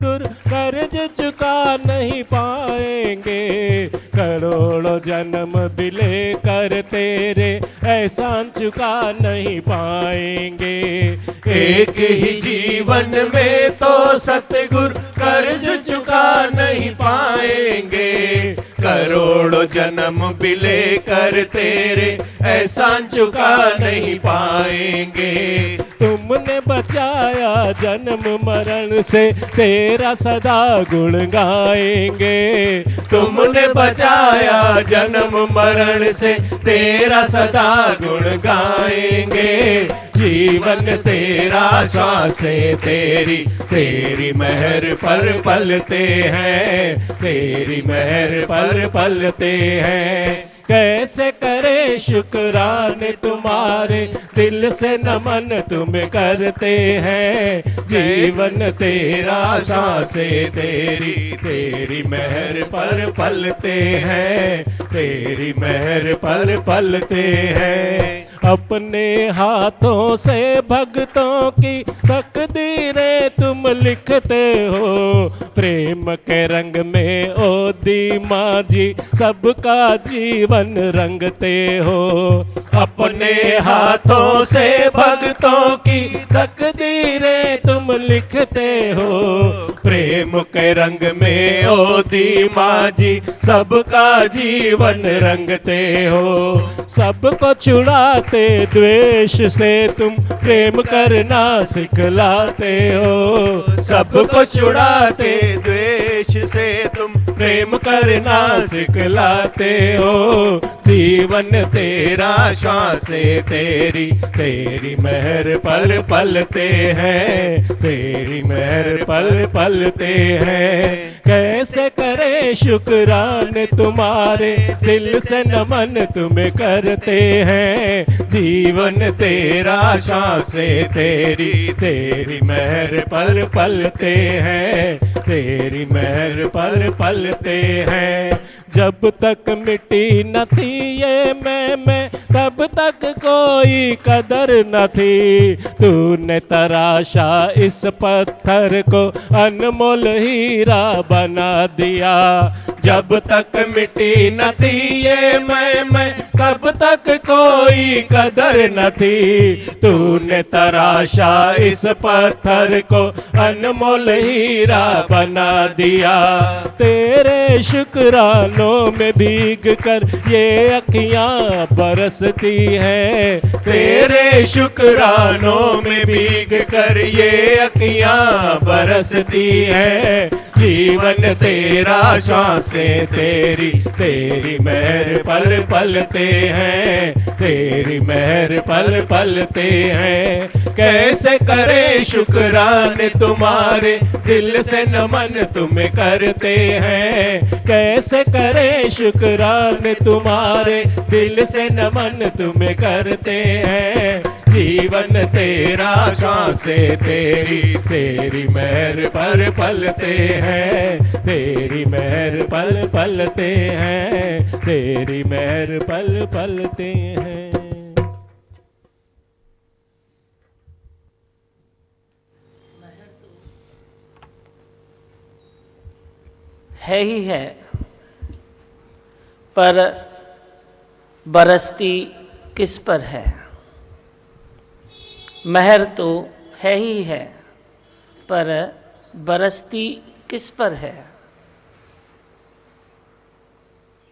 गुरु कर्ज चुका नहीं पाएंगे, करोड़ों जन्म भी लेकर तेरे एहसान चुका नहीं पाएंगे। एक ही जीवन में तो सतगुरु कर्ज चुका नहीं पाएंगे, करोड़ों जन्म भी लेकर तेरे एहसान चुका नहीं पाएंगे। तुमने बचाया जन्म मरण से, तेरा सदा गुण गाएंगे। तुमने बचाया जन्म मरण से, तेरा सदा गुण गाएंगे। जीवन तेरा श्वासें तेरी, तेरी मेहर पर पलते हैं, तेरी मेहर पर पलते हैं। कैसे करे शुक्राने तुम्हारे, दिल से नमन तुम्हें करते हैं। जीवन तेरा सांसें तेरी, तेरी मेहर पर पलते हैं, तेरी मेहर पर पलते हैं। अपने हाथों से भक्तों की तकदीरें तुम लिखते हो, प्रेम के रंग में ओ दीमा जी सबका जीवन रंगते हो। अपने हाथों से भक्तों की तकदीरें तुम लिखते हो, प्रेम के रंग में ओ दीमा जी सबका जीवन रंगते हो। सबको छुड़ाते द्वेष से तुम प्रेम करना सिखलाते हो। सबको छुड़ाते द्वेष से तुम प्रेम करना सिखलाते हो। जीवन तेरा श्वासें तेरी, तेरी मेहर पल पलते हैं, तेरी मेहर पल पलते हैं। कैसे करे शुक्राने तुम्हारे, दिल से नमन तुम्हें करते हैं। जीवन तेरा श्वासें तेरी, तेरी मेहर पल पलते हैं, तेरी मेहर पल पलते हैं। जब तक मिट्टी न थी ये मैं, तब तक कोई कदर न थी। तूने तराशा इस पत्थर को, अनमोल हीरा बना दिया। जब तक मिट्टी न थी ये मैं, तब तक कोई कदर न थी। तूने तराशा इस पत्थर को, अनमोल हीरा बना दिया। तेरे शुक्रानों में भीग कर ये अखियां बरसती हैं। तेरे शुक्रानों में भीग कर ये अखियां बरसती हैं। जीवन तेरा श्वासें तेरी, तेरी मेहर पल पलते हैं, तेरी मेहर पल पलते हैं। कैसे करे शुक्राने तुम्हारे, दिल से नमन तुम्हें करते हैं। कैसे करे शुक्राने तुम्हारे, दिल से नमन तुम्हें करते हैं। जीवन तेरा श्वासें तेरी, तेरी मेहर पर पलते हैं, तेरी मेहर पल पलते हैं, तेरी मेहर पल पलते हैं। है ही है, पर बरसती किस पर है। मेहर तो है ही है, पर बरसती किस पर है।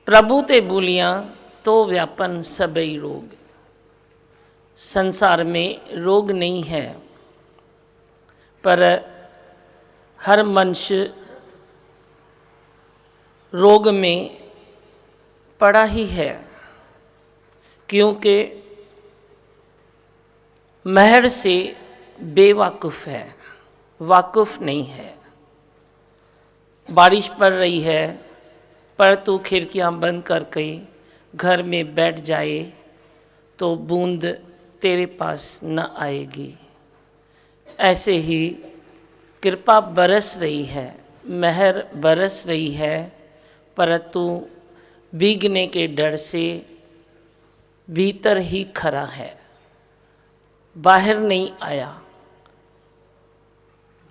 प्रभु ते बोलियां तो व्यापन सबई रोग। संसार में रोग नहीं है, पर हर मनुष्य रोग में पड़ा ही है, क्योंकि मेहर से बेवाकुफ़ है, वाकुफ़ नहीं है। बारिश पड़ रही है, पर तू खिड़कियां बंद करके घर में बैठ जाए तो बूंद तेरे पास न आएगी। ऐसे ही कृपा बरस रही है, मेहर बरस रही है, परंतु भीगने के डर से भीतर ही खड़ा है, बाहर नहीं आया।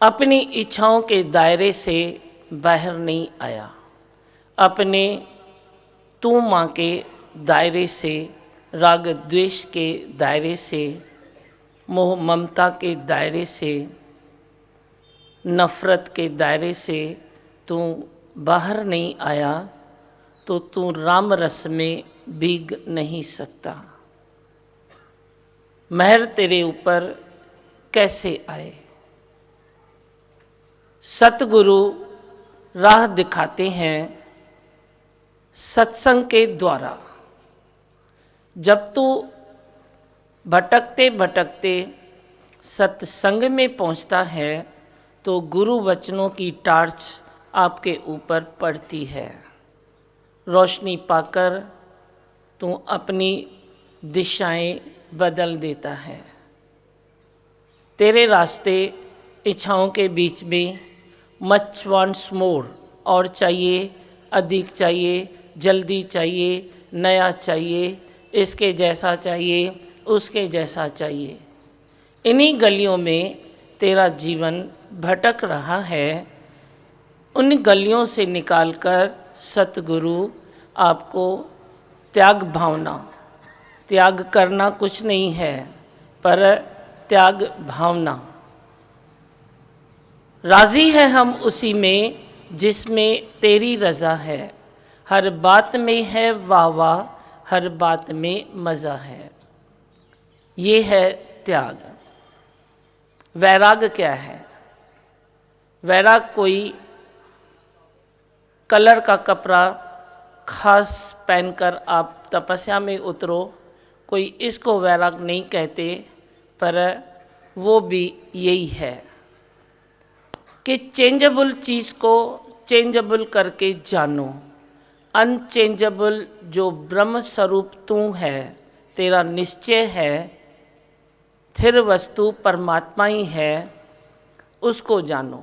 अपनी इच्छाओं के दायरे से बाहर नहीं आया, अपने तू माँ के दायरे से, राग द्वेष के दायरे से, मोह ममता के दायरे से, नफ़रत के दायरे से तू बाहर नहीं आया, तो तू राम रस में भीग नहीं सकता। महर तेरे ऊपर कैसे आए। सतगुरु राह दिखाते हैं सत्संग के द्वारा। जब तू भटकते भटकते सत्संग में पहुंचता है तो गुरु वचनों की टार्च आपके ऊपर पड़ती है। रोशनी पाकर तू अपनी दिशाएं बदल देता है। तेरे रास्ते इच्छाओं के बीच में मच वांट्स मोर, और चाहिए, अधिक चाहिए, जल्दी चाहिए, नया चाहिए, इसके जैसा चाहिए, उसके जैसा चाहिए। इन्हीं गलियों में तेरा जीवन भटक रहा है। उन गलियों से निकालकर सतगुरु आपको त्याग भावना, त्याग करना कुछ नहीं है, पर त्याग भावना, राज़ी है हम उसी में जिसमें तेरी रज़ा है। हर बात में है वाह वाह, हर बात में मज़ा है। ये है त्याग। वैराग क्या है? वैराग कोई कलर का कपड़ा खास पहनकर आप तपस्या में उतरो, कोई इसको वैराग नहीं कहते, पर वो भी यही है कि चेंजेबल चीज़ को चेंजेबल करके जानो। अनचेंजेबल जो ब्रह्म स्वरूप तू है, तेरा निश्चय है, स्थिर वस्तु परमात्मा ही है, उसको जानो।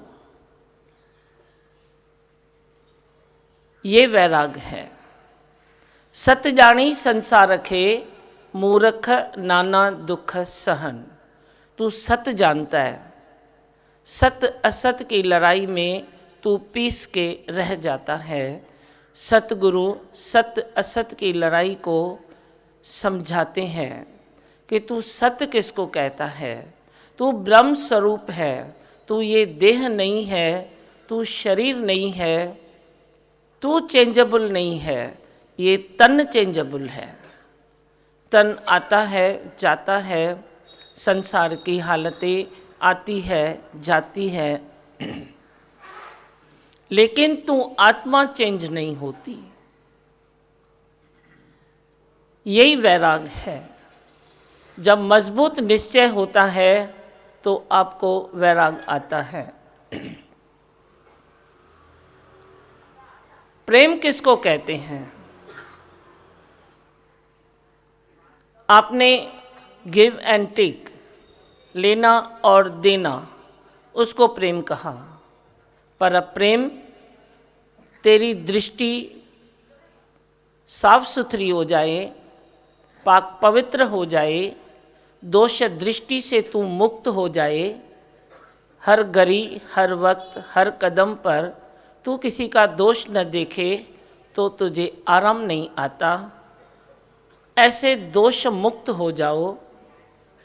ये वैराग है। सत जानी संसार रखे, मूर्ख नाना दुख सहन। तू सत जानता है, सत असत की लड़ाई में तू पीस के रह जाता है। सतगुरु सत असत की लड़ाई को समझाते हैं कि तू सत्य किसको कहता है। तू ब्रह्म स्वरूप है, तू ये देह नहीं है, तू शरीर नहीं है, तू चेंजेबल नहीं है, ये तन चेंजेबल है। तन आता है जाता है, संसार की हालतें आती है जाती है, लेकिन तू आत्मा चेंज नहीं होती। यही वैराग है। जब मजबूत निश्चय होता है तो आपको वैराग आता है। प्रेम किसको कहते हैं? आपने गिव एंड टेक, लेना और देना, उसको प्रेम कहा। पर अब प्रेम तेरी दृष्टि साफ सुथरी हो जाए, पाक पवित्र हो जाए, दोष दृष्टि से तू मुक्त हो जाए, हर घड़ी हर वक्त हर कदम पर तू किसी का दोष न देखे तो तुझे आराम नहीं आता। ऐसे दोष मुक्त हो जाओ,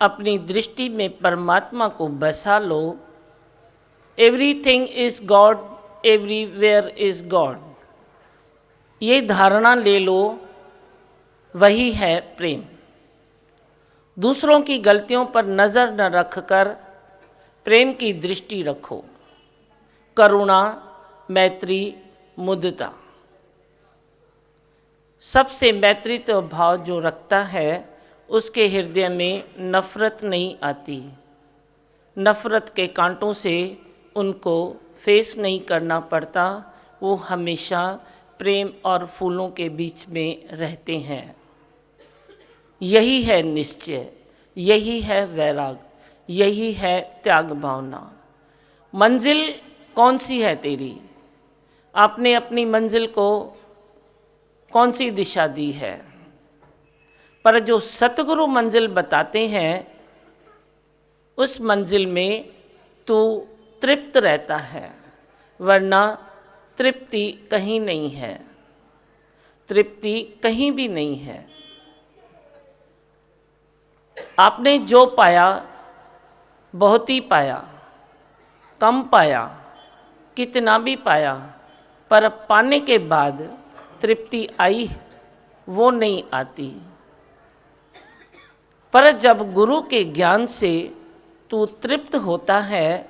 अपनी दृष्टि में परमात्मा को बसा लो। Everything is God, everywhere is God, ये धारणा ले लो, वही है प्रेम। दूसरों की गलतियों पर नज़र न रखकर प्रेम की दृष्टि रखो। करुणा, मैत्री, मुदिता, सबसे मैत्रीत्व भाव जो रखता है उसके हृदय में नफ़रत नहीं आती। नफ़रत के कांटों से उनको फेस नहीं करना पड़ता, वो हमेशा प्रेम और फूलों के बीच में रहते हैं। यही है निश्चय, यही है वैराग, यही है त्याग भावना। मंजिल कौन सी है तेरी? आपने अपनी मंजिल को कौन सी दिशा दी है? पर जो सतगुरु मंजिल बताते हैं, उस मंजिल में तू तृप्त रहता है, वरना तृप्ति कहीं नहीं है, तृप्ति कहीं भी नहीं है। आपने जो पाया बहुत ही पाया, कम पाया, कितना भी पाया, पर पाने के बाद तृप्ति आई वो नहीं आती। पर जब गुरु के ज्ञान से तू तृप्त होता है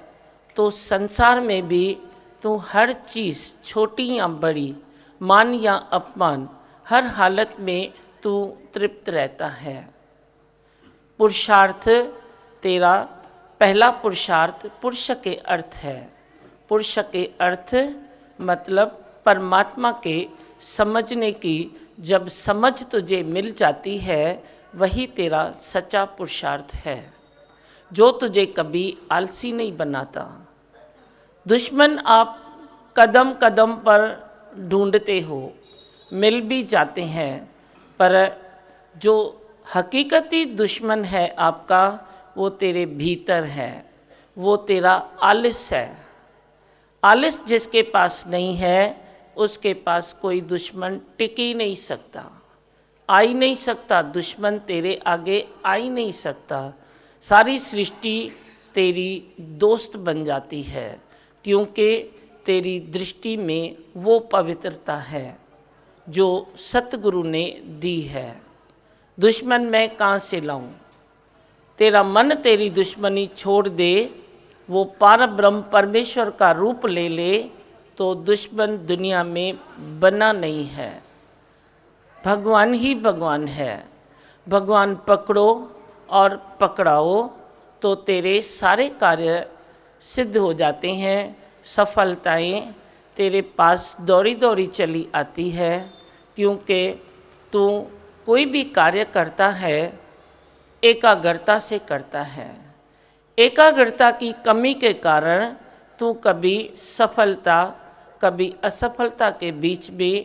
तो संसार में भी तू हर चीज़, छोटी या बड़ी, मान या अपमान, हर हालत में तू तृप्त रहता है। पुरुषार्थ तेरा पहला पुरुषार्थ पुरुष के अर्थ है। पुरुष के अर्थ मतलब परमात्मा के समझने की जब समझ तुझे मिल जाती है, वही तेरा सच्चा पुरुषार्थ है, जो तुझे कभी आलसी नहीं बनाता। दुश्मन आप कदम कदम पर ढूंढते हो, मिल भी जाते हैं, पर जो हकीकती दुश्मन है आपका वो तेरे भीतर है, वो तेरा आलस है। आलस जिसके पास नहीं है उसके पास कोई दुश्मन टिक ही नहीं सकता, आ ही नहीं सकता, दुश्मन तेरे आगे आ ही नहीं सकता। सारी सृष्टि तेरी दोस्त बन जाती है, क्योंकि तेरी दृष्टि में वो पवित्रता है जो सतगुरु ने दी है। दुश्मन मैं कहाँ से लाऊं? तेरा मन तेरी दुश्मनी छोड़ दे, वो पार ब्रह्म परमेश्वर का रूप ले ले, तो दुश्मन दुनिया में बना नहीं है। भगवान ही भगवान है। भगवान पकड़ो और पकड़ाओ तो तेरे सारे कार्य सिद्ध हो जाते हैं। सफलताएं तेरे पास दौड़ी दौड़ी चली आती है, क्योंकि तू कोई भी कार्य करता है एकाग्रता से करता है। एकाग्रता की कमी के कारण तू कभी सफलता कभी असफलता के बीच में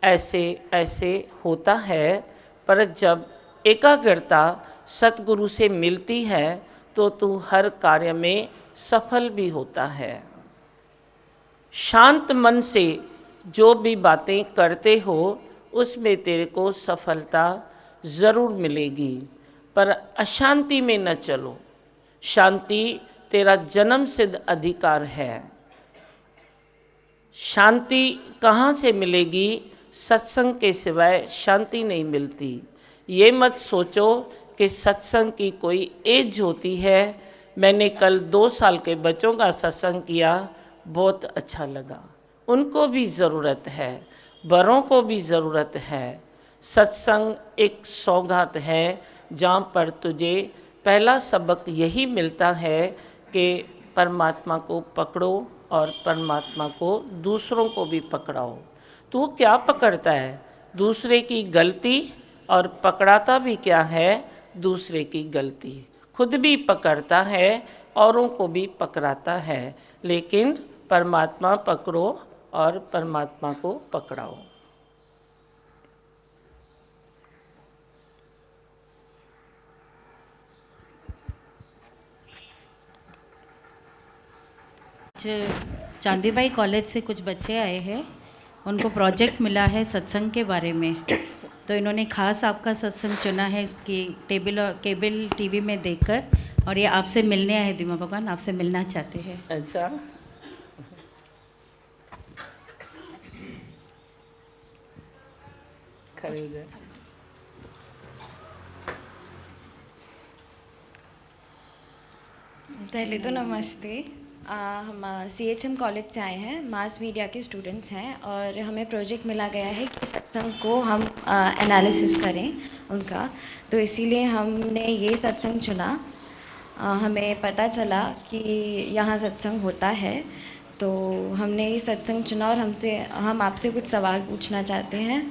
ऐसे ऐसे होता है, पर जब एकाग्रता सतगुरु से मिलती है तो तू हर कार्य में सफल भी होता है। शांत मन से जो भी बातें करते हो उसमें तेरे को सफलता ज़रूर मिलेगी, पर अशांति में न चलो। शांति तेरा जन्म सिद्ध अधिकार है। शांति कहाँ से मिलेगी? सत्संग के सिवाय शांति नहीं मिलती। ये मत सोचो कि सत्संग की कोई एज होती है। मैंने कल 2 साल के बच्चों का सत्संग किया, बहुत अच्छा लगा। उनको भी ज़रूरत है, बड़ों को भी ज़रूरत है। सत्संग एक सौगात है जहाँ पर तुझे पहला सबक यही मिलता है कि परमात्मा को पकड़ो और परमात्मा को दूसरों को भी पकड़ाओ। तू क्या पकड़ता है? दूसरे की गलती, और पकड़ाता भी क्या है? दूसरे की गलती। खुद भी पकड़ता है, औरों को भी पकड़ाता है, लेकिन परमात्मा पकड़ो और परमात्मा को पकड़ाओ। चांदीबाई कॉलेज से कुछ बच्चे आए हैं, उनको प्रोजेक्ट मिला है सत्संग के बारे में, तो इन्होंने खास आपका सत्संग चुना है कि केबल टीवी में देखकर, और ये आपसे मिलने आए दिमा भगवान, आपसे मिलना चाहते हैं। अच्छा, खड़े हो जाए। पहले तो नमस्ते। हम CHM कॉलेज से आए हैं, मास मीडिया के स्टूडेंट्स हैं, और हमें प्रोजेक्ट मिला गया है कि सत्संग को हम एनालिसिस करें उनका, तो इसीलिए हमने ये सत्संग चुना। हमें पता चला कि यहाँ सत्संग होता है, तो हमने ये सत्संग चुना, और हम आपसे कुछ सवाल पूछना चाहते हैं।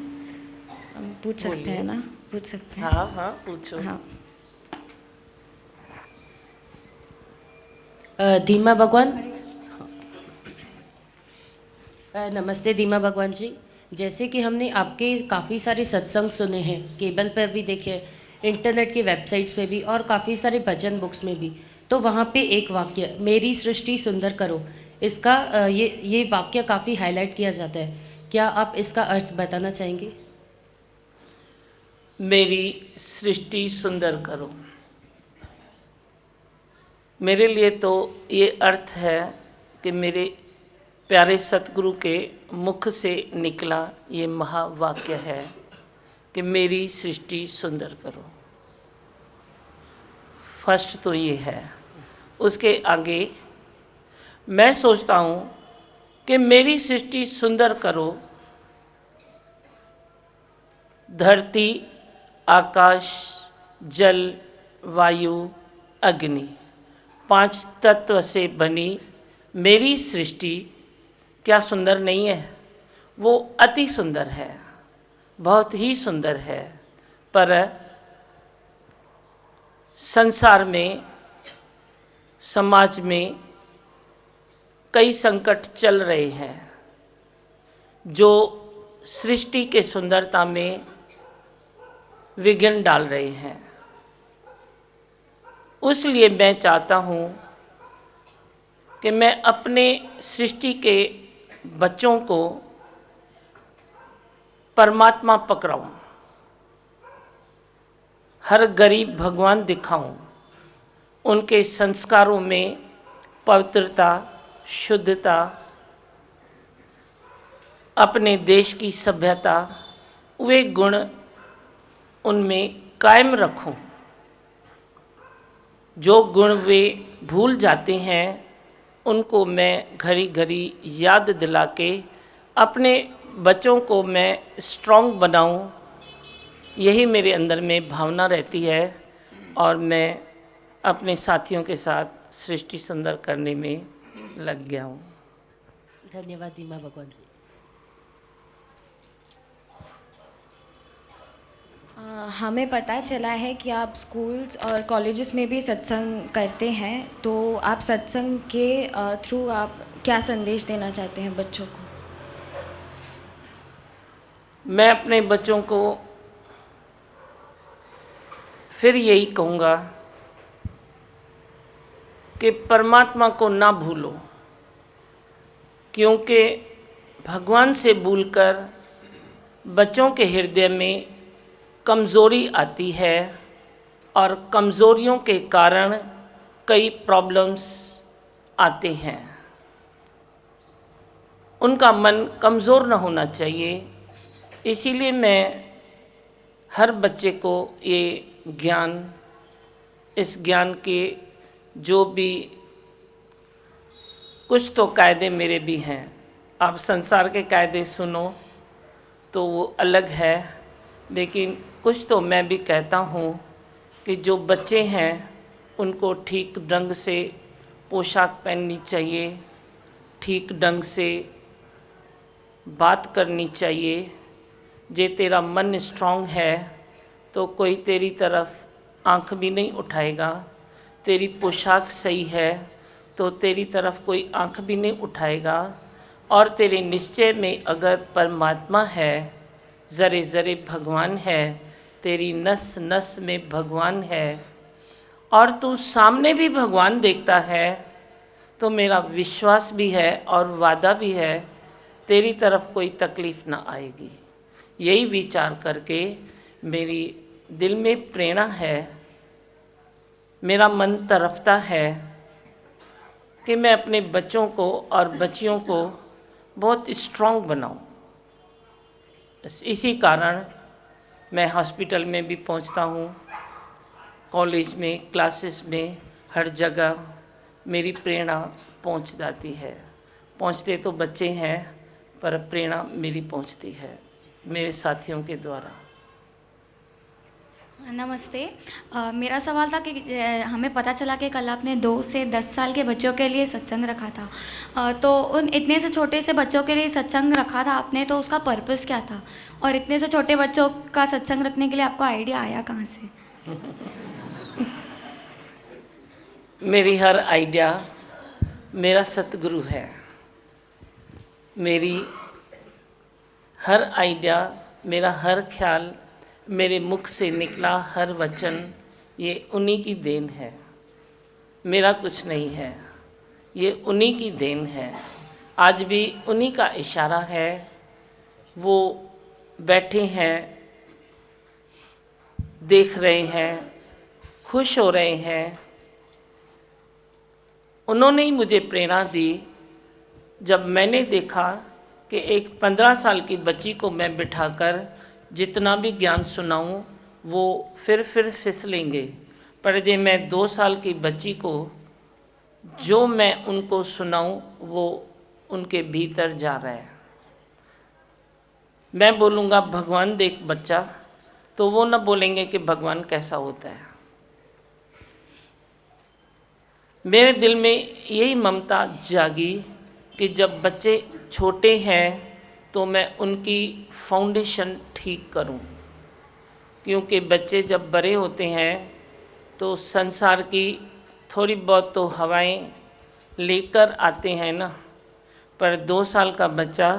हम पूछ सकते हैं ना? पूछ सकते हैं? हाँ हाँ, पूछो। हाँ। धीमा भगवान, नमस्ते धीमा भगवान जी। जैसे कि हमने आपके काफ़ी सारे सत्संग सुने हैं, केबल पर भी देखे, इंटरनेट की वेबसाइट्स पे भी, और काफ़ी सारे भजन बुक्स में भी। तो वहाँ पे एक वाक्य मेरी सृष्टि सुंदर करो, इसका ये वाक्य काफ़ी हाईलाइट किया जाता है। क्या आप इसका अर्थ बताना चाहेंगे? मेरी सृष्टि सुंदर करो, मेरे लिए तो ये अर्थ है कि मेरे प्यारे सतगुरु के मुख से निकला ये महावाक्य है कि मेरी सृष्टि सुंदर करो। फर्स्ट तो ये है। उसके आगे मैं सोचता हूँ कि मेरी सृष्टि सुंदर करो, धरती, आकाश, जल, वायु, अग्नि, 5 तत्व से बनी मेरी सृष्टि क्या सुंदर नहीं है? वो अति सुंदर है, बहुत ही सुंदर है। पर संसार में, समाज में कई संकट चल रहे हैं जो सृष्टि के सुंदरता में विघ्न डाल रहे हैं। उसलिए मैं चाहता हूँ कि मैं अपने सृष्टि के बच्चों को परमात्मा पकड़ाऊँ, हर गरीब भगवान दिखाऊं, उनके संस्कारों में पवित्रता, शुद्धता, अपने देश की सभ्यता, वे गुण उनमें कायम रखूं। जो गुण वे भूल जाते हैं उनको मैं घड़ी घड़ी याद दिला के अपने बच्चों को मैं स्ट्रॉन्ग बनाऊं, यही मेरे अंदर में भावना रहती है और मैं अपने साथियों के साथ सृष्टि सुंदर करने में लग गया हूँ। धन्यवाद दीमा भगवान जी। हमें पता चला है कि आप स्कूल्स और कॉलेजेस में भी सत्संग करते हैं, तो आप सत्संग के थ्रू आप क्या संदेश देना चाहते हैं बच्चों को? मैं अपने बच्चों को फिर यही कहूँगा कि परमात्मा को ना भूलो, क्योंकि भगवान से भूलकर बच्चों के हृदय में कमज़ोरी आती है और कमज़ोरियों के कारण कई प्रॉब्लम्स आते हैं। उनका मन कमज़ोर न होना चाहिए, इसीलिए मैं हर बच्चे को ये ज्ञान, इस ज्ञान के जो भी कुछ तो कायदे मेरे भी हैं। आप संसार के कायदे सुनो तो वो अलग है, लेकिन कुछ तो मैं भी कहता हूँ कि जो बच्चे हैं उनको ठीक ढंग से पोशाक पहननी चाहिए, ठीक ढंग से बात करनी चाहिए। जे तेरा मन स्ट्रांग है तो कोई तेरी तरफ आंख भी नहीं उठाएगा, तेरी पोशाक सही है तो तेरी तरफ कोई आंख भी नहीं उठाएगा, और तेरे निश्चय में अगर परमात्मा है, ज़रे ज़रे भगवान है, तेरी नस नस में भगवान है और तू सामने भी भगवान देखता है, तो मेरा विश्वास भी है और वादा भी है तेरी तरफ कोई तकलीफ़ ना आएगी। यही विचार करके मेरी दिल में प्रेरणा है, मेरा मन तड़पता है कि मैं अपने बच्चों को और बच्चियों को बहुत स्ट्रांग बनाऊं। इसी कारण मैं हॉस्पिटल में भी पहुंचता हूं, कॉलेज में, क्लासेस में, हर जगह मेरी प्रेरणा पहुंच जाती है। पहुंचते तो बच्चे हैं पर प्रेरणा मेरी पहुंचती है मेरे साथियों के द्वारा। नमस्ते। मेरा सवाल था कि हमें पता चला कि कल आपने 2 से 10 साल के बच्चों के लिए सत्संग रखा था, तो उन इतने से छोटे से बच्चों के लिए सत्संग रखा था आपने, तो उसका पर्पस क्या था? और इतने से छोटे बच्चों का सत्संग रखने के लिए आपको आइडिया आया कहाँ से? मेरी हर आइडिया मेरा सतगुरु है। मेरी हर आइडिया, मेरा हर ख्याल, मेरे मुख से निकला हर वचन, ये उन्हीं की देन है। मेरा कुछ नहीं है, ये उन्हीं की देन है। आज भी उन्हीं का इशारा है। वो बैठे हैं, देख रहे हैं, खुश हो रहे हैं। उन्होंने ही मुझे प्रेरणा दी जब मैंने देखा कि एक 15 साल की बच्ची को मैं बिठाकर जितना भी ज्ञान सुनाऊं वो फिर फिसलेंगे, पर जे मैं 2 साल की बच्ची को जो मैं उनको सुनाऊं वो उनके भीतर जा रहा है। मैं बोलूँगा भगवान देख बच्चा, तो वो न बोलेंगे कि भगवान कैसा होता है। मेरे दिल में यही ममता जागी कि जब बच्चे छोटे हैं तो मैं उनकी फाउंडेशन ठीक करूं, क्योंकि बच्चे जब बड़े होते हैं तो संसार की थोड़ी बहुत तो हवाएं लेकर आते हैं ना, पर 2 साल का बच्चा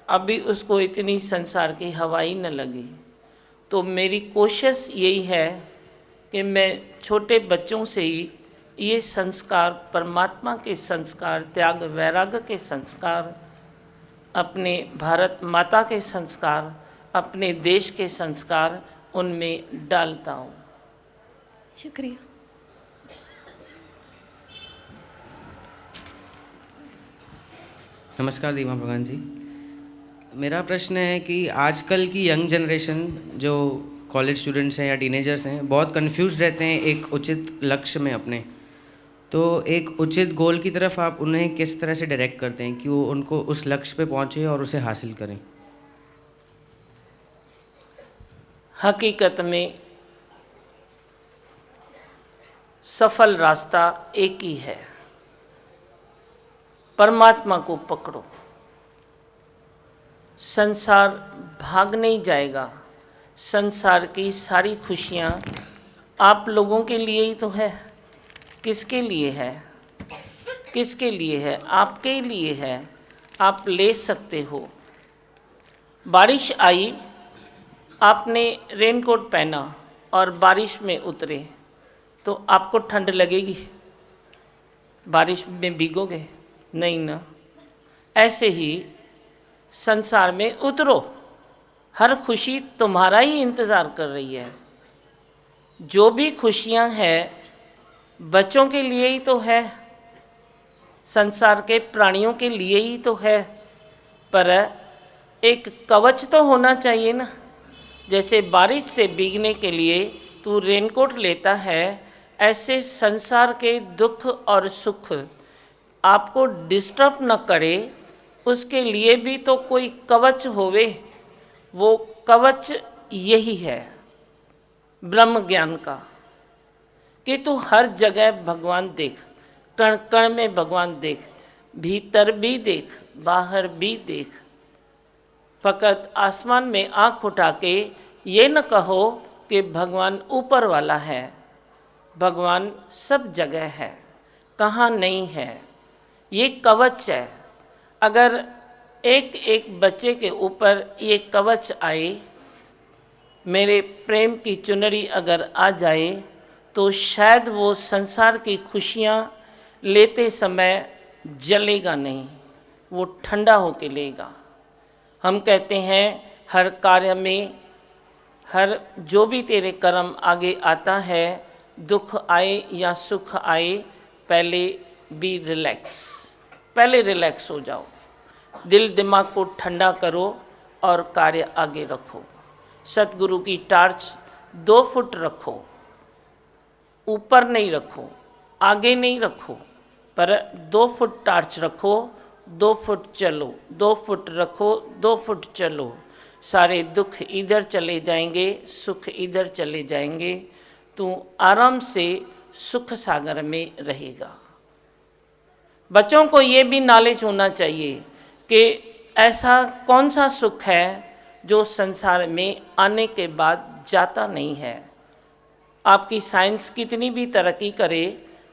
अभी उसको इतनी संसार की हवा ही न लगी। तो मेरी कोशिश यही है कि मैं छोटे बच्चों से ही ये संस्कार, परमात्मा के संस्कार, त्याग वैराग्य के संस्कार, अपने भारत माता के संस्कार, अपने देश के संस्कार उनमें डालता हूँ। शुक्रिया। नमस्कार दीमा भगवान जी। मेरा प्रश्न है कि आजकल की यंग जनरेशन जो कॉलेज स्टूडेंट्स हैं या टीनेजर्स हैं, बहुत कंफ्यूज रहते हैं एक उचित लक्ष्य में अपने। तो एक उचित गोल की तरफ आप उन्हें किस तरह से डायरेक्ट करते हैं कि वो उनको उस लक्ष्य पे पहुंचे और उसे हासिल करें? हकीकत में सफल रास्ता एक ही है, परमात्मा को पकड़ो। संसार भाग नहीं जाएगा। संसार की सारी खुशियाँ आप लोगों के लिए ही तो है। किसके लिए है? किसके लिए है? आपके लिए है। आप ले सकते हो। बारिश आई, आपने रेनकोट पहना और बारिश में उतरे तो आपको ठंड लगेगी? बारिश में भीगोगे? नहीं ना। ऐसे ही संसार में उतरो, हर खुशी तुम्हारा ही इंतज़ार कर रही है। जो भी खुशियाँ हैं बच्चों के लिए ही तो है, संसार के प्राणियों के लिए ही तो है, पर एक कवच तो होना चाहिए ना। जैसे बारिश से भीगने के लिए तू रेनकोट लेता है, ऐसे संसार के दुख और सुख आपको डिस्टर्ब न करे, उसके लिए भी तो कोई कवच होवे। वो कवच यही है ब्रह्म ज्ञान का, कि तू हर जगह भगवान देख, कण कण में भगवान देख, भीतर भी देख, बाहर भी देख। फकत आसमान में आँख उठा के ये न कहो कि भगवान ऊपर वाला है। भगवान सब जगह है, कहाँ नहीं है। ये कवच है। अगर एक एक बच्चे के ऊपर ये कवच आए, मेरे प्रेम की चुनरी अगर आ जाए, तो शायद वो संसार की खुशियाँ लेते समय जलेगा नहीं, वो ठंडा होके लेगा। हम कहते हैं हर कार्य में, हर जो भी तेरे कर्म आगे आता है, दुख आए या सुख आए, पहले बी रिलैक्स, पहले रिलैक्स हो जाओ। दिल दिमाग को ठंडा करो और कार्य आगे रखो। सतगुरु की टार्च 2 फुट रखो, ऊपर नहीं रखो, आगे नहीं रखो, पर 2 फुट टार्च रखो, 2 फुट चलो, 2 फुट रखो, 2 फुट चलो। सारे दुख इधर चले जाएंगे, सुख इधर चले जाएंगे। तू आराम से सुख सागर में रहेगा। बच्चों को ये भी नॉलेज होना चाहिए कि ऐसा कौन सा सुख है जो संसार में आने के बाद जाता नहीं है। आपकी साइंस कितनी भी तरक्की करे,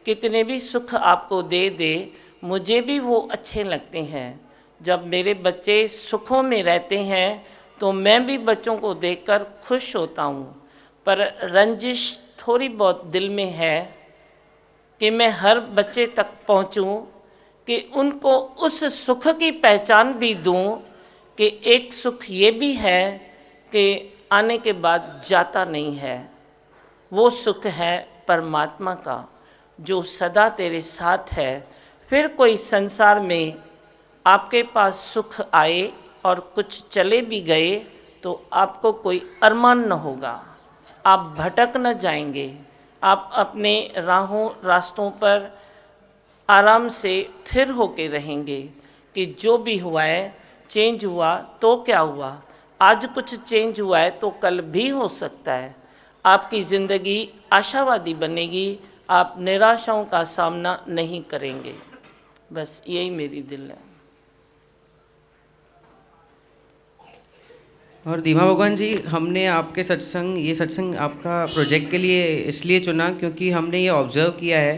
कितने भी सुख आपको दे दे, मुझे भी वो अच्छे लगते हैं। जब मेरे बच्चे सुखों में रहते हैं तो मैं भी बच्चों को देखकर खुश होता हूँ, पर रंजिश थोड़ी बहुत दिल में है कि मैं हर बच्चे तक पहुंचूं, कि उनको उस सुख की पहचान भी दूं कि एक सुख ये भी है कि आने के बाद जाता नहीं है। वो सुख है परमात्मा का, जो सदा तेरे साथ है। फिर कोई संसार में आपके पास सुख आए और कुछ चले भी गए तो आपको कोई अरमान न होगा, आप भटक न जाएंगे, आप अपने रास्तों पर आराम से स्थिर होके रहेंगे कि जो भी हुआ है चेंज हुआ तो क्या हुआ, आज कुछ चेंज हुआ है तो कल भी हो सकता है। आपकी ज़िंदगी आशावादी बनेगी, आप निराशाओं का सामना नहीं करेंगे। बस यही मेरी दिल है। और दीमा भगवान जी, हमने आपके सत्संग, ये सत्संग आपका प्रोजेक्ट के लिए इसलिए चुना क्योंकि हमने ये ऑब्ज़र्व किया है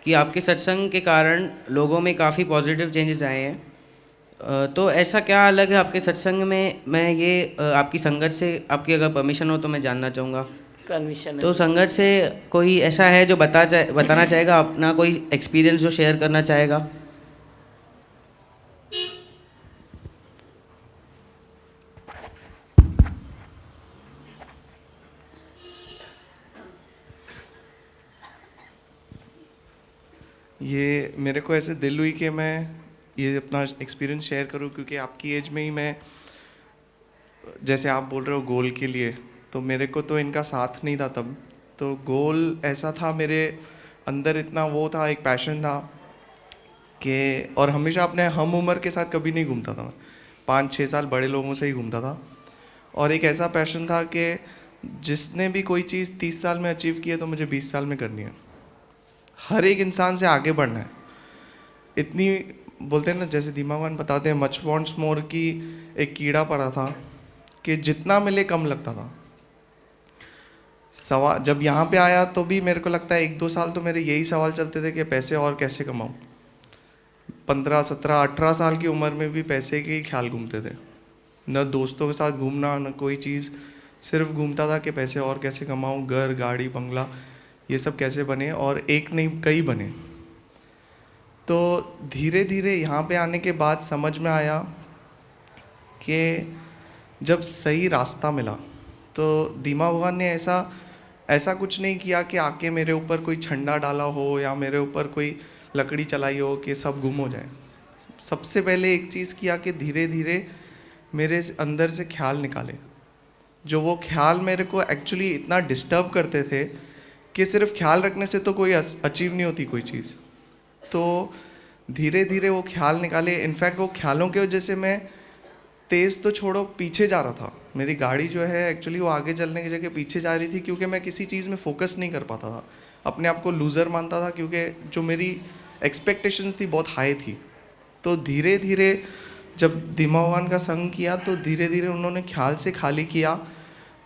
कि आपके सत्संग के कारण लोगों में काफ़ी पॉजिटिव चेंजेस आए हैं। तो ऐसा क्या अलग है आपके सत्संग में? मैं ये आपकी संगत से, आपकी अगर परमिशन हो तो मैं जानना चाहूँगा। परमिशन तो संगत से कोई ऐसा है जो बताना चाहेगा, अपना कोई एक्सपीरियंस जो शेयर करना चाहेगा? ये मेरे को ऐसे दिल हुई कि मैं ये अपना एक्सपीरियंस शेयर करूं, क्योंकि आपकी एज में ही मैं, जैसे आप बोल रहे हो गोल के लिए, तो मेरे को तो इनका साथ नहीं था तब। तो गोल ऐसा था मेरे अंदर, इतना वो था, एक पैशन था कि, और हमेशा अपने हम उम्र के साथ कभी नहीं घूमता था मैं, 5-6 साल बड़े लोगों से ही घूमता था। और एक ऐसा पैशन था कि जिसने भी कोई चीज़ 30 साल में अचीव की है तो मुझे 20 साल में करनी है। हर एक इंसान से आगे बढ़ना है। इतनी बोलते हैं ना, जैसे दीमा भगवान बताते हैं, मच वॉन्ट्स मोर की एक कीड़ा पड़ा था कि जितना मिले कम लगता था। सवाल जब यहाँ पे आया तो भी मेरे को लगता है 1-2 साल तो मेरे यही सवाल चलते थे कि पैसे और कैसे कमाऊँ। 15, 17, 18 साल की उम्र में भी पैसे के ही ख्याल घूमते थे, न दोस्तों के साथ घूमना, न कोई चीज़, सिर्फ घूमता था कि पैसे और कैसे कमाऊँ, घर, गाड़ी, बंगला, ये सब कैसे बने, और एक नहीं कई बने। तो धीरे धीरे यहाँ पे आने के बाद समझ में आया कि जब सही रास्ता मिला तो दीमा भगवान ने ऐसा कुछ नहीं किया कि आके मेरे ऊपर कोई छंडा डाला हो या मेरे ऊपर कोई लकड़ी चलाई हो कि सब गुम हो जाए। सबसे पहले एक चीज़ किया कि धीरे धीरे मेरे अंदर से ख्याल निकाले, जो वो ख्याल मेरे को एक्चुअली इतना डिस्टर्ब करते थे कि सिर्फ ख्याल रखने से तो कोई अचीव नहीं होती कोई चीज़। तो धीरे धीरे वो ख्याल निकाले। इनफैक्ट वो ख्यालों के वजह से मैं तेज़ तो छोड़ो पीछे जा रहा था। मेरी गाड़ी जो है एक्चुअली वो आगे चलने की जगह पीछे जा रही थी, क्योंकि मैं किसी चीज़ में फोकस नहीं कर पाता था, अपने आप को लूज़र मानता था, क्योंकि जो मेरी एक्सपेक्टेशंस थी बहुत हाई थी। तो धीरे धीरे जब दीमा भगवान का संग किया तो धीरे धीरे उन्होंने ख्याल से खाली किया,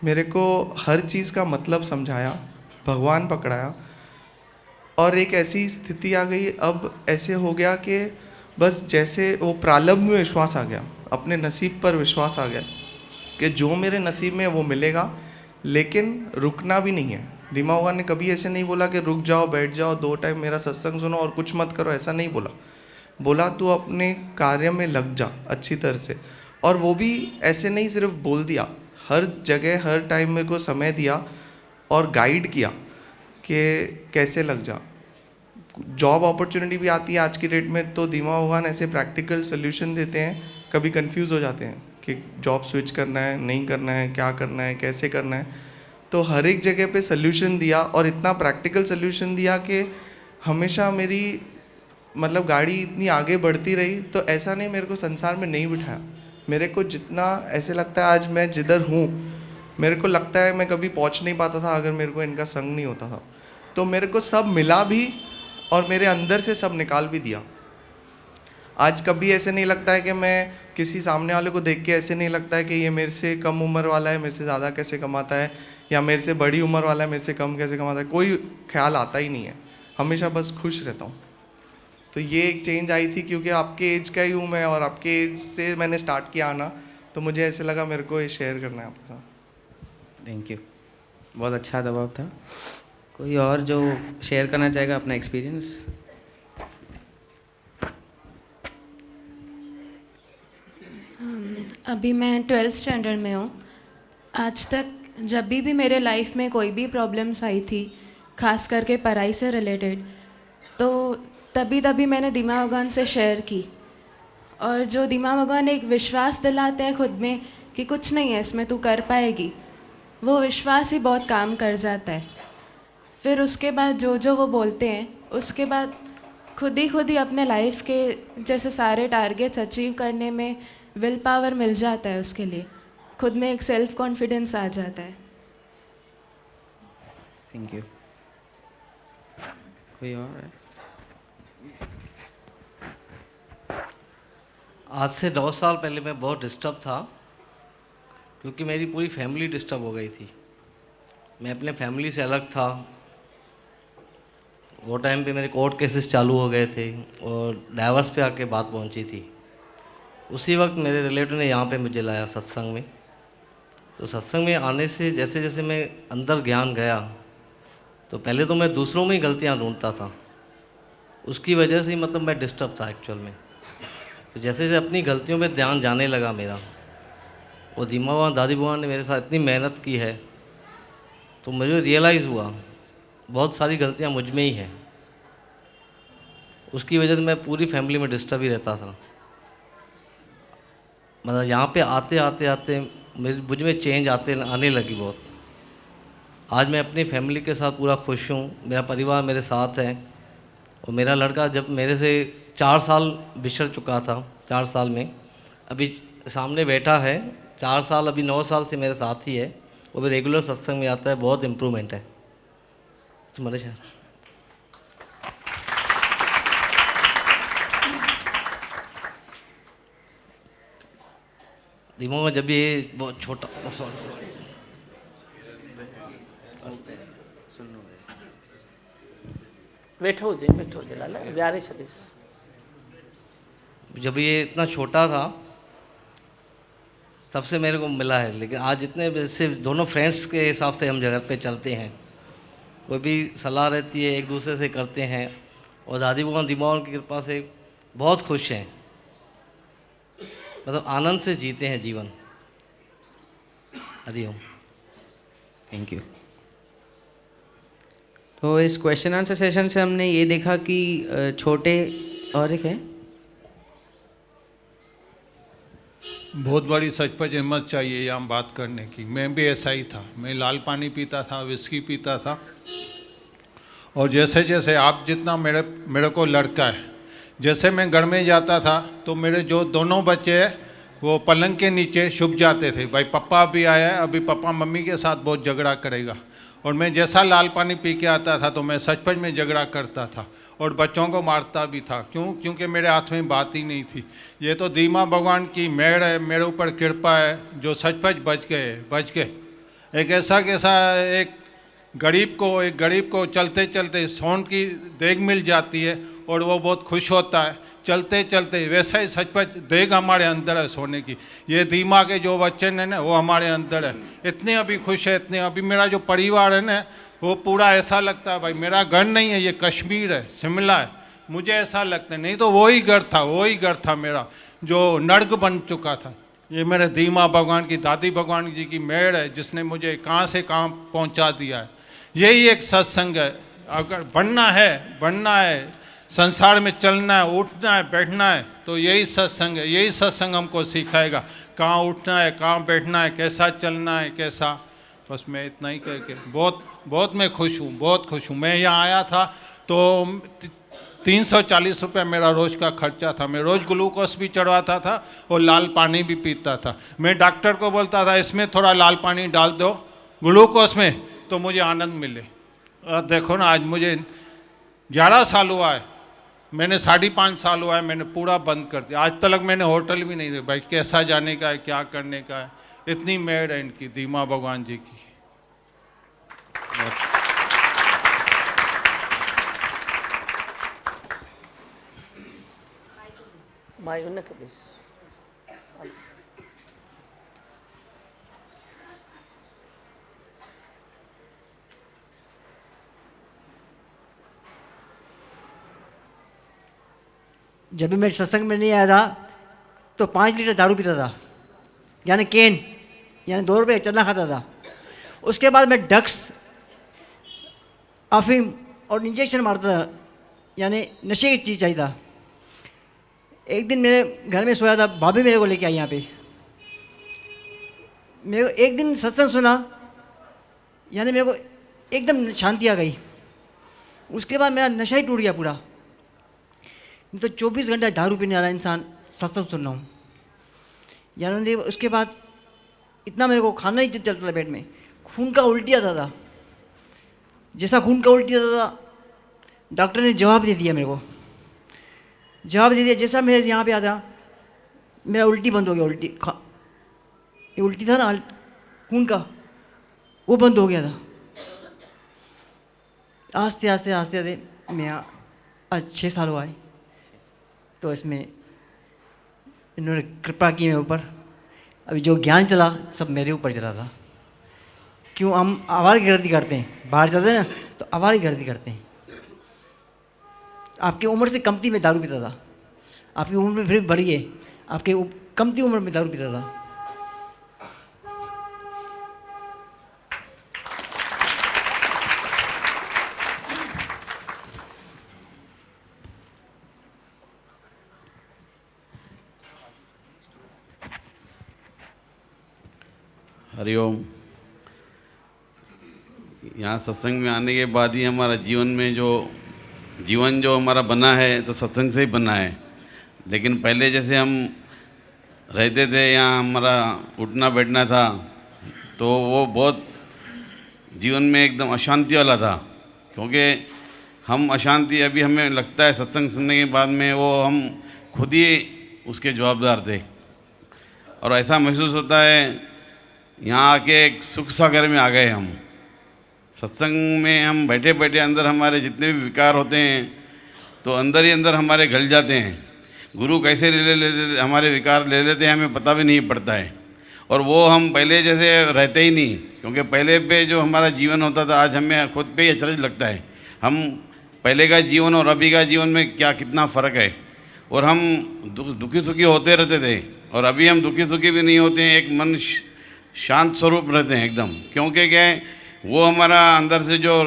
मेरे को हर चीज़ का मतलब समझाया, भगवान पकड़ाया, और एक ऐसी स्थिति आ गई, अब ऐसे हो गया कि बस जैसे वो प्रारंभ में विश्वास आ गया, अपने नसीब पर विश्वास आ गया कि जो मेरे नसीब में वो मिलेगा, लेकिन रुकना भी नहीं है। दीमा भगवान ने कभी ऐसे नहीं बोला कि रुक जाओ, बैठ जाओ, 2 टाइम मेरा सत्संग सुनो और कुछ मत करो, ऐसा नहीं बोला तू अपने कार्य में लग जा अच्छी तरह से। और वो भी ऐसे नहीं सिर्फ बोल दिया, हर जगह हर टाइम मेरे को समय दिया और गाइड किया कि कैसे लग जा। जॉब अपॉर्चुनिटी भी आती है आज की डेट में, तो दीमा भगवान ऐसे प्रैक्टिकल सोल्यूशन देते हैं, कभी कंफ्यूज हो जाते हैं कि जॉब स्विच करना है, नहीं करना है, क्या करना है, कैसे करना है। तो हर एक जगह पे सोल्यूशन दिया, और इतना प्रैक्टिकल सोल्यूशन दिया कि हमेशा मेरी मतलब गाड़ी इतनी आगे बढ़ती रही। तो ऐसा नहीं मेरे को संसार में नहीं बिठाया, मेरे को जितना ऐसे लगता है आज मैं जिधर हूँ, मेरे को लगता है मैं कभी पहुँच नहीं पाता था अगर मेरे को इनका संग नहीं होता था। तो मेरे को सब मिला भी और मेरे अंदर से सब निकाल भी दिया। आज कभी ऐसे नहीं लगता है कि मैं किसी सामने वाले को देख के ऐसे नहीं लगता है कि ये मेरे से कम उम्र वाला है, मेरे से ज़्यादा कैसे कमाता है, या मेरे से बड़ी उम्र वाला है, मेरे से कम कैसे कमाता है, कोई ख्याल आता ही नहीं है। हमेशा बस खुश रहता हूँ। तो ये एक चेंज आई थी, क्योंकि आपके एज का ही हूँ मैं, और आपके एज से मैंने स्टार्ट किया आना, तो मुझे ऐसे लगा मेरे को ये शेयर करना है आपके साथ। थैंक यू, बहुत अच्छा दबाव था। कोई और जो शेयर करना चाहेगा अपना एक्सपीरियंस? अभी मैं 12th स्टैंडर्ड में हूँ। आज तक जब भी मेरे लाइफ में कोई भी प्रॉब्लम्स आई थी, खास करके पढ़ाई से रिलेटेड, तो तभी तभी मैंने दीमा भगवान से शेयर की। और जो दीमा भगवान एक विश्वास दिलाते हैं खुद में कि कुछ नहीं है इसमें, तू कर पाएगी, वो विश्वास ही बहुत काम कर जाता है। फिर उसके बाद जो जो वो बोलते हैं, उसके बाद खुद ही अपने लाइफ के जैसे सारे टारगेट्स अचीव करने में विल पावर मिल जाता है। उसके लिए खुद में एक सेल्फ कॉन्फिडेंस आ जाता है। Thank you. कोई और है? आज से 9 साल पहले मैं बहुत डिस्टर्ब था, क्योंकि मेरी पूरी फैमिली डिस्टर्ब हो गई थी। मैं अपने फैमिली से अलग था। वो टाइम पे मेरे कोर्ट केसेस चालू हो गए थे और डाइवर्स पे आके बात पहुंची थी। उसी वक्त मेरे रिलेटिव ने यहाँ पे मुझे लाया सत्संग में। तो सत्संग में आने से जैसे जैसे मैं अंदर ज्ञान गया, तो पहले तो मैं दूसरों में ही गलतियाँ ढूंढता था। उसकी वजह से ही मतलब मैं डिस्टर्ब था एक्चुअल में। तो जैसे जैसे अपनी गलतियों पे ध्यान जाने लगा मेरा, वो दीमा भगवान दादी भगवान ने मेरे साथ इतनी मेहनत की है, तो मुझे रियलाइज़ हुआ बहुत सारी गलतियाँ मुझ में ही हैं। उसकी वजह से मैं पूरी फैमिली में डिस्टर्ब ही रहता था। मतलब यहाँ पे आते आते आते मुझ में चेंज आने लगी बहुत। आज मैं अपनी फैमिली के साथ पूरा खुश हूँ। मेरा परिवार मेरे साथ है। और मेरा लड़का जब मेरे से 4 साल बिछड़ चुका था, 4 साल में अभी सामने बैठा है। 4 साल अभी 9 साल से मेरे साथ ही है। वो भी रेगुलर सत्संग में आता है। बहुत इम्प्रूवमेंट है तुम्हारे शहर। दिमाग में जब भी ये बहुत छोटा बैठो जी लाला प्यारे सतीश। जब ये इतना छोटा था तब से मेरे को मिला है, लेकिन आज इतने सिर्फ दोनों फ्रेंड्स के हिसाब से हम जगह पे चलते हैं। कोई भी सलाह रहती है एक दूसरे से करते हैं। और दादी भगवान दीमा की कृपा से बहुत खुश हैं। मतलब आनंद से जीते हैं जीवन। हरि ओम। Thank you. तो इस क्वेश्चन आंसर सेशन से हमने ये देखा कि छोटे और एक है बहुत बड़ी सचपच हिम्मत चाहिए यहाँ बात करने की। मैं भी ऐसा ही था। मैं लाल पानी पीता था, विस्की पीता था। और जैसे जैसे आप जितना मेरे को लड़का है, जैसे मैं घर में जाता था तो मेरे जो दोनों बच्चे हैं वो पलंग के नीचे छुप जाते थे। भाई पापा अभी आया है, अभी पापा मम्मी के साथ बहुत झगड़ा करेगा। और मैं जैसा लाल पानी पी के आता था तो मैं सचपच में झगड़ा करता था और बच्चों को मारता भी था। क्योंकि मेरे हाथ में बात ही नहीं थी। ये तो दीमा भगवान की मेहर है, मेरे ऊपर कृपा है, जो सचपच बच गए। एक ऐसा एक गरीब को चलते चलते सोन की देग मिल जाती है और वो बहुत खुश होता है चलते चलते। वैसा ही सचपच देग हमारे अंदर है सोने की। ये दीमा के जो वचन है ना वो हमारे अंदर है। इतने अभी खुश है, इतने अभी मेरा जो परिवार है ना वो पूरा ऐसा लगता है भाई मेरा घर नहीं है, ये कश्मीर है, शिमला है। मुझे ऐसा लगता है, नहीं तो वही घर था मेरा जो नर्क बन चुका था। ये मेरे दीमा भगवान की दादी भगवान जी की मेहर है जिसने मुझे कहाँ से कहाँ पहुँचा दिया है। यही एक सत्संग है। अगर बनना है संसार में चलना है, उठना है, बैठना है, तो यही सत्संग है। यही सत्संग हमको सिखाएगा कहाँ उठना है, कहाँ बैठना है, कैसा चलना है, कैसा। बस मैं इतना ही कह के बहुत मैं खुश हूँ, बहुत खुश हूँ। मैं यहाँ आया था तो 340 रुपये मेरा रोज़ का खर्चा था। मैं रोज़ ग्लूकोज भी चढ़वाता था और लाल पानी भी पीता था। मैं डॉक्टर को बोलता था इसमें थोड़ा लाल पानी डाल दो ग्लूकोज में तो मुझे आनंद मिले। और देखो ना आज मुझे 11 साल हुआ है, मैंने 5.5 साल हुआ है, मैंने पूरा बंद कर दिया। आज तक मैंने होटल भी नहीं दिया। भाई कैसा जाने का है, क्या करने का है। इतनी मेहर है इनकी, दीमा भगवान जी की। भाई उन्हें कबीस जब भी मैं सत्संग में नहीं आया था तो 5 लीटर दारू पीता था, यानी केन, यानी 2 रुपये चना खाता था। उसके बाद मैं ड्रग्स, अफीम और इंजेक्शन मारता था, यानी नशे की चीज़ चाहिए था। एक दिन मेरे घर में सोया था, भाभी मेरे को लेके आई यहाँ पे। मेरे को एक दिन सत्संग सुना, यानी मेरे को एकदम शांति आ गई। उसके बाद मेरा नशा ही टूट गया पूरा। तो 24 घंटा दारू पीने वाला इंसान सत्संग सुन रहा हूँ, यानी उसके बाद इतना मेरे को खाना ही चलता था पेट में। खून का उल्टी आता था, जैसा खून का उल्टी आता था डॉक्टर ने जवाब दे दिया, मेरे को जवाब दे दिया। जैसा मैं यहाँ पे आता मेरा उल्टी बंद हो गया। ये उल्टी था ना खून का, वो बंद हो गया था। आस्ते आस्ते आस्ते आस्ते मैं आज 6 साल हुआ है। तो इसमें इन्होंने कृपा की मेरे ऊपर। अभी जो ज्ञान चला सब मेरे ऊपर चला था। क्यों हम आवारागर्दी करते हैं, बाहर जाते हैं ना तो आवारागर्दी करते हैं। आपकी उम्र से कमती में दारू पीता था, आपकी उम्र में फिर बढ़ी है, आपके कमती उम्र में दारू पीता था। हरिओम। यहाँ सत्संग में आने के बाद ही हमारा जीवन जो हमारा बना है तो सत्संग से ही बना है। लेकिन पहले जैसे हम रहते थे, यहाँ हमारा उठना बैठना था, तो वो बहुत जीवन में एकदम अशांति वाला था। क्योंकि हम अशांति, अभी हमें लगता है सत्संग सुनने के बाद में वो हम खुद ही उसके जवाबदार थे। और ऐसा महसूस होता है यहाँ आके एक सुख सागर में आ गए हम। सत्संग में हम बैठे बैठे अंदर हमारे जितने भी विकार होते हैं तो अंदर ही अंदर हमारे घल जाते हैं। गुरु कैसे ले लेते हमारे विकार ले लेते हैं, हमें पता भी नहीं पड़ता है। और वो हम पहले जैसे रहते ही नहीं, क्योंकि पहले पे जो हमारा जीवन होता था आज हमें खुद पे ही अचरज लगता है। हम पहले का जीवन और अभी का जीवन में कितना फ़र्क है। और हम दुखी सुखी होते रहते थे, और अभी हम दुखी सुखी भी नहीं होते हैं। एक मन शांत स्वरूप रहते हैं एकदम। क्योंकि क्या है, वो हमारा अंदर से जो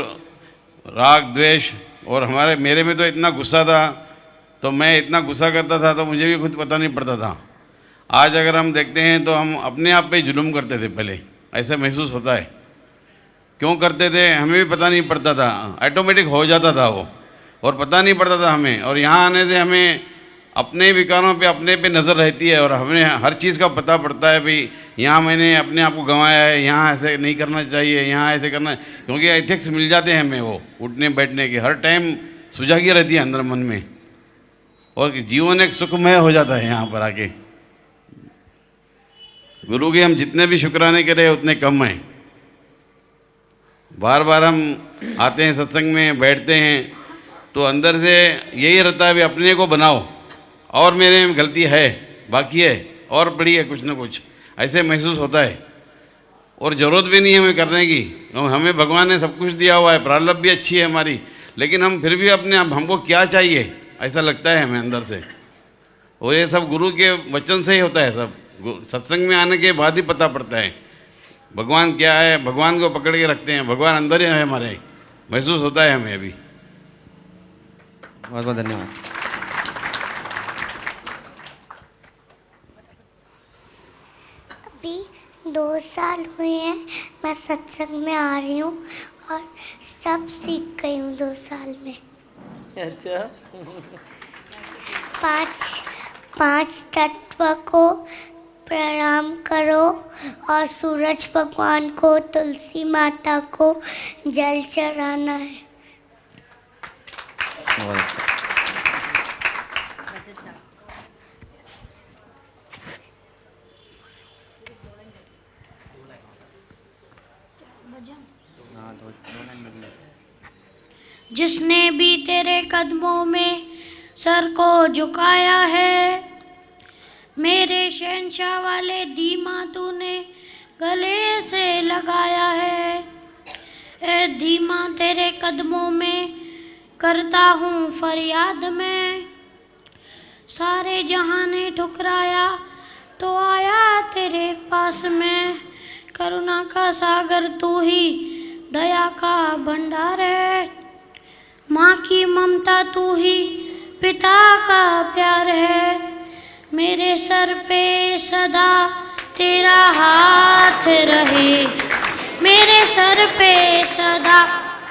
राग द्वेष, और मेरे में तो इतना गुस्सा था, तो मैं इतना गुस्सा करता था तो मुझे भी खुद पता नहीं पड़ता था। आज अगर हम देखते हैं तो हम अपने आप पे जुल्म करते थे पहले, ऐसा महसूस होता है। क्यों करते थे हमें भी पता नहीं पड़ता था, ऑटोमेटिक हो जाता था वो, और पता नहीं पड़ता था हमें। और यहाँ आने से हमें अपने विकारों पे अपने पे नज़र रहती है, और हमें हर चीज़ का पता पड़ता है भाई यहाँ मैंने अपने आप को गंवाया है, यहाँ ऐसे नहीं करना चाहिए, यहाँ ऐसे करना है। क्योंकि एथिक्स मिल जाते हैं हमें, वो उठने बैठने के हर टाइम सुजागी रहती है अंदर मन में, और जीवन एक सुखमय हो जाता है यहाँ पर आके। गुरु के हम जितने भी शुक्राने करें उतने कम हैं। बार बार हम आते हैं सत्संग में, बैठते हैं, तो अंदर से यही रहता है भी अपने को बनाओ, और मेरे में गलती है, बाकी है, और बड़ी है कुछ ना कुछ, ऐसे महसूस होता है। और ज़रूरत भी नहीं है हमें करने की, हमें भगवान ने सब कुछ दिया हुआ है, प्रारब्ध भी अच्छी है हमारी, लेकिन हम फिर भी हमको क्या चाहिए ऐसा लगता है हमें अंदर से। और ये सब गुरु के वचन से ही होता है। सब सत्संग में आने के बाद ही पता पड़ता है भगवान क्या है। भगवान को पकड़ के रखते हैं, भगवान अंदर ही है हमारे, महसूस होता है हमें अभी। बहुत बहुत धन्यवाद। अभी 2 साल हुए हैं मैं सत्संग में आ रही हूँ, और सब सीख गई हूँ 2 साल में। अच्छा। 5 तत्व को प्रणाम करो, और सूरज भगवान को, तुलसी माता को जल चढ़ाना है। बहुत अच्छा। जिसने भी तेरे कदमों में सर को झुकाया है, मेरे शहंशाह वाले धीमा तूने गले से लगाया है। ए धीमा तेरे कदमों में करता हूँ फरियाद मैं, सारे जहां ने ठुकराया तो आया तेरे पास में। करुणा का सागर तू ही दया का भंडार है। माँ की ममता तू ही पिता का प्यार है। मेरे सर पे सदा तेरा हाथ रहे। मेरे सर पे सदा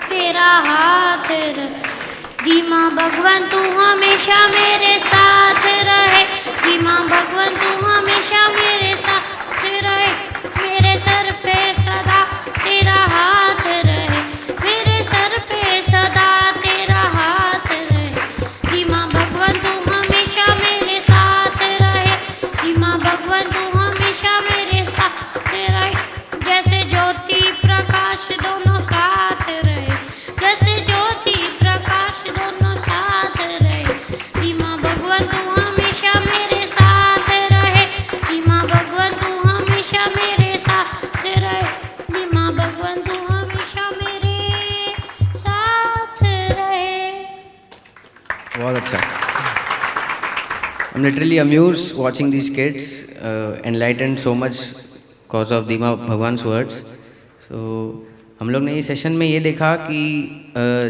तेरा हाथ रहे। धीमा भगवान तू हमेशा मेरे साथ रहे। धीमा भगवान तू हमेशा मेरे साथ रहे। मेरे सर पे सदा तेरा हाथ रहे। मेरे सर पे सदा तेरा हाथ रहे। धीमा भगवान तू हमेशा मेरे साथ रहे। धीमा भगवान तू हमेशा मेरे साथ रहे। जैसे ज्योति प्रकाश दोनों साथ रहे। जैसे ज्योति प्रकाश दोनों साथ रहे। धीमा भगवान तू हमेशा मेरे साथ रहे। धीमा भगवान तू हमेशा मेरे साथ रहे। धीमा भगवान तू हमेशा मेरे साथ रहे। बहुत अच्छा। I'm literally amused watching these kids, enlightened so much cause of Dima भगवान्स words. So हम लोग ने इस सेशन में ये देखा कि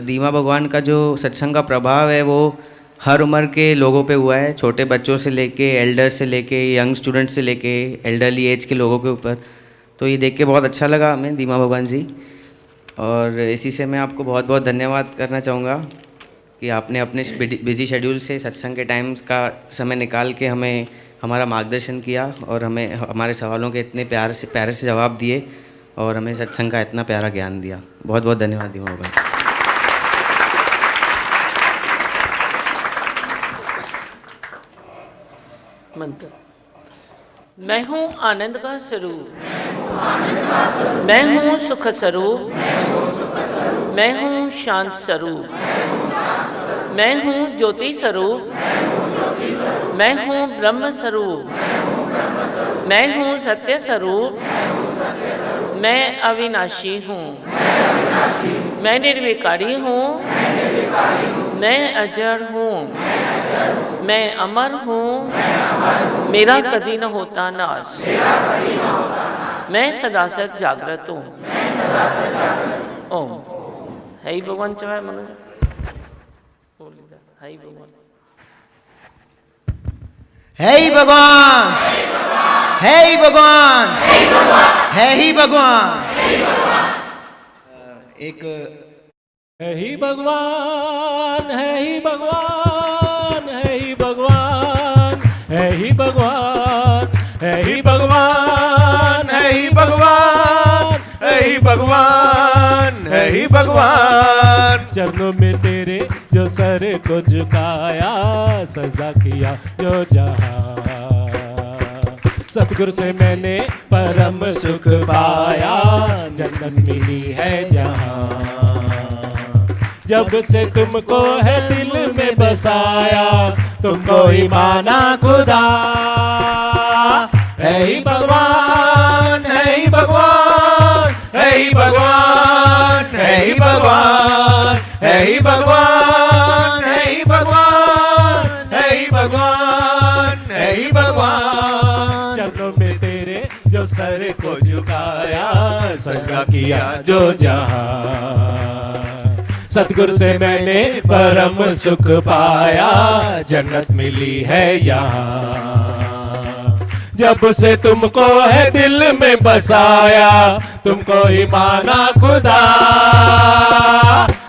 दीमा भगवान का जो सत्संग का प्रभाव है वो हर उम्र के लोगों पे हुआ है। छोटे बच्चों से लेके एल्डर से लेके यंग स्टूडेंट से लेके एल्डरली एज के लोगों के ऊपर। तो ये देख के बहुत अच्छा लगा हमें दीमा भगवान जी। और इसी से मैं आपको बहुत बहुत धन्यवाद करना चाहूँगा कि आपने अपने बिजी शेड्यूल से सत्संग के टाइम्स का समय निकाल के हमें हमारा मार्गदर्शन किया और हमें हमारे सवालों के इतने प्यारे से जवाब दिए और हमें सत्संग का इतना प्यारा ज्ञान दिया। बहुत बहुत धन्यवाद दीमा भगवान। मंत्र। मैं हूँ आनंद का स्वरूप। मैं हूँ सुख स्वरूप। मैं हूँ शांत स्वरूप। मैं हूँ ज्योति स्वरूप। मैं हूँ ब्रह्म स्वरूप। मैं हूँ सत्य स्वरूप। मैं अविनाशी हूँ। मैं निर्विकारी हूँ। मैं अजर हूँ। मैं अमर हूँ। मेरा कभी न होता नाश। मैं सदा सत जागृत हूँ। ओम। है भगवान चवाय मनु। है भगवान। है ही भगवान। है ही भगवान। है ही भगवान। एक है ही भगवान। है ही भगवान। है ही भगवान। है ही भगवान। है ही भगवान। है ही भगवान। है ही भगवान। है ही भगवान। चरणों में तेरे जो सर को झुकाया, सजदा किया जो जहां। सतगुरु से मैंने परम सुख पाया, जन्नत मिली है जहां। जब से तुमको है दिल में बसाया, तुमको ही माना खुदा। है ही भगवान। है ही भगवान। है ही भगवान। है ही भगवान। है ही भगवान। है ही भगवान। है ही भगवान। है ही भगवान। चरणों में तेरे जो सर को झुकाया, सजदा किया जो जहां। सतगुरु से मैंने परम सुख पाया, जन्नत मिली है यहाँ। जब से तुमको है दिल में बसाया, तुमको ही माना खुदा।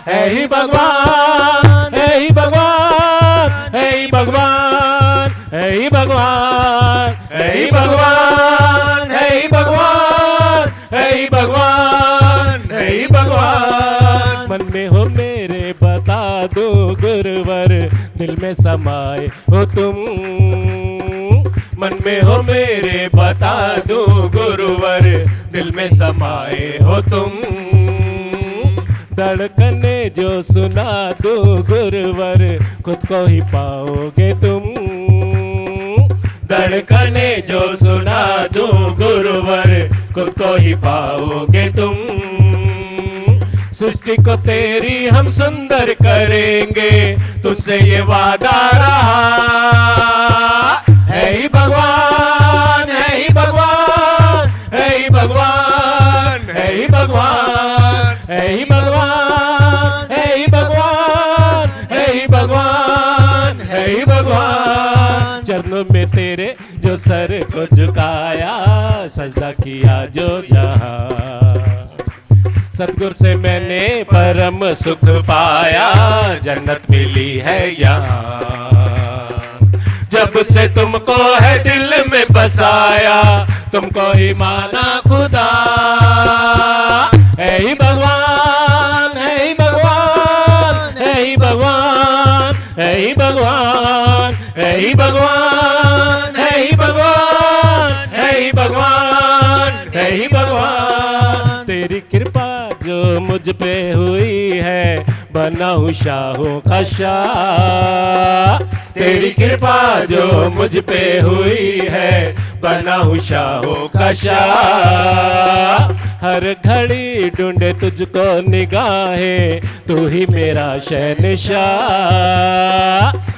है ही भगवान। है ही भगवान। है ही भगवान। है ही भगवान। है ही भगवान। है ही भगवान। है ही भगवान। है ही भगवान। मन में हो मेरे बता दो गुरुवर, दिल में समाए हो तुम। मन में हो मेरे बता दो गुरुवर, दिल में समाए हो तुम। धड़कने जो सुना दो गुरुवर, खुद को ही पाओगे तुम। धड़कने जो सुना दो गुरुवर, खुद को ही पाओगे तुम। सृष्टि को तेरी हम सुंदर करेंगे, तुझसे ये वादा रहा। है ही भगवान, है ही भगवान, है ही भगवान, है ही भगवान, है ही भगवान, है ही भगवान, है ही भगवान, है ही भगवान। चरणों में तेरे जो सर को झुकाया, सजदा किया जो जहां, सतगुरु से मैंने परम सुख पाया, जन्नत मिली है यहाँ। जब से तुमको है दिल में बसाया, तुमको ही माना खुदा। है ही भगवान, है ही भगवान, है ही भगवान, है ही भगवान, है ही भगवान, है ही भगवान, है ही भगवान, है ही भगवान। तेरी कृपा जो मुझ पे हुई है, बना हूँ शाहों का शाह। तेरी कृपा जो मुझ पे हुई है, बना हूँ शाहों का शाह। हर घड़ी ढूंढे तुझको निगाहें, तू ही मेरा शहंशाह।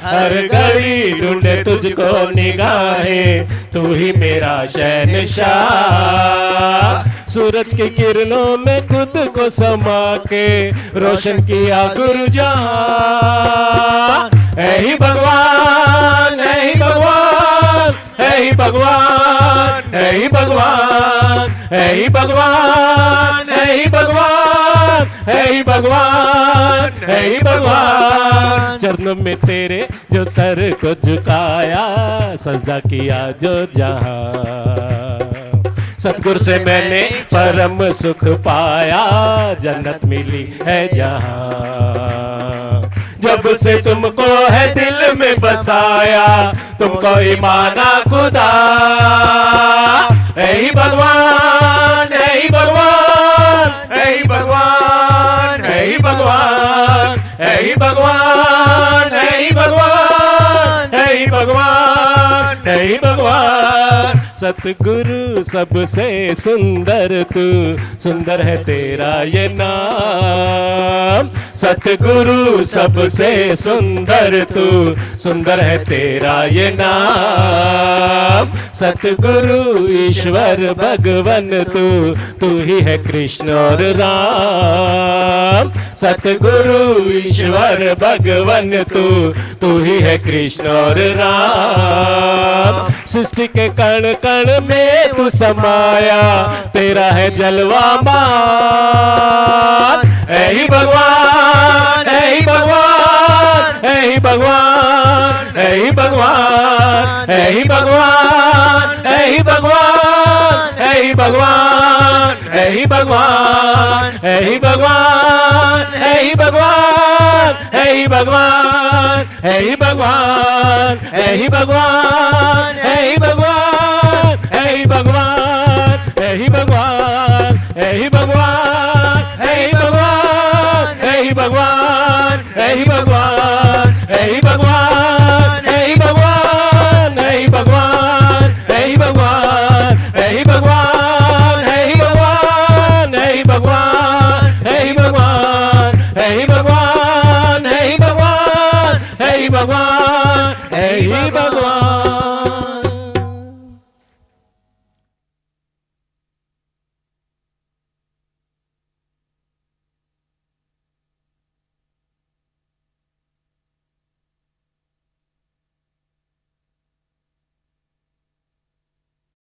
हर घड़ी ढूंढे तुझको निगाहें, तू ही मेरा शहंशाह। सूरज की किरणों में खुद को समा के रोशन किया गुरु जहां। है ही भगवान, है ही भगवान, है ही भगवान, है ही भगवान, है ही भगवान, है ही भगवान, है ही भगवान, है ही भगवान। चरणों में तेरे जो सर को झुकाया, सजदा किया जो जहां, सतगुरु से मैंने परम सुख पाया, जन्नत मिली है जहां। जब से तुमको है दिल में बसाया, तुमको ही माना खुदा। है ही भगवान, है ही भगवान, है ही भगवान, है ही भगवान, है ही भगवान, है ही भगवान, है ही भगवान, है ही भगवान। सतगुरु सबसे सुंदर तू, सुंदर है तेरा ये नाम। सतगुरु सबसे सुंदर तू, सुंदर है तेरा ये नाम। सतगुरु ईश्वर भगवन तू ही है कृष्ण और राम। सतगुरु ईश्वर भगवन तू ही है कृष्ण और राम। सृष्टि के कण कण में तू समाया, तेरा है जलवा मान। है ही भगवान, है ही भगवान, है ही भगवान, है ही भगवान, है ही भगवान, है ही भगवान, है ही भगवान, है ही भगवान, है ही भगवान, है ही भगवान, है ही भगवान, है ही भगवान, है ही भगवान, है ही भगवान।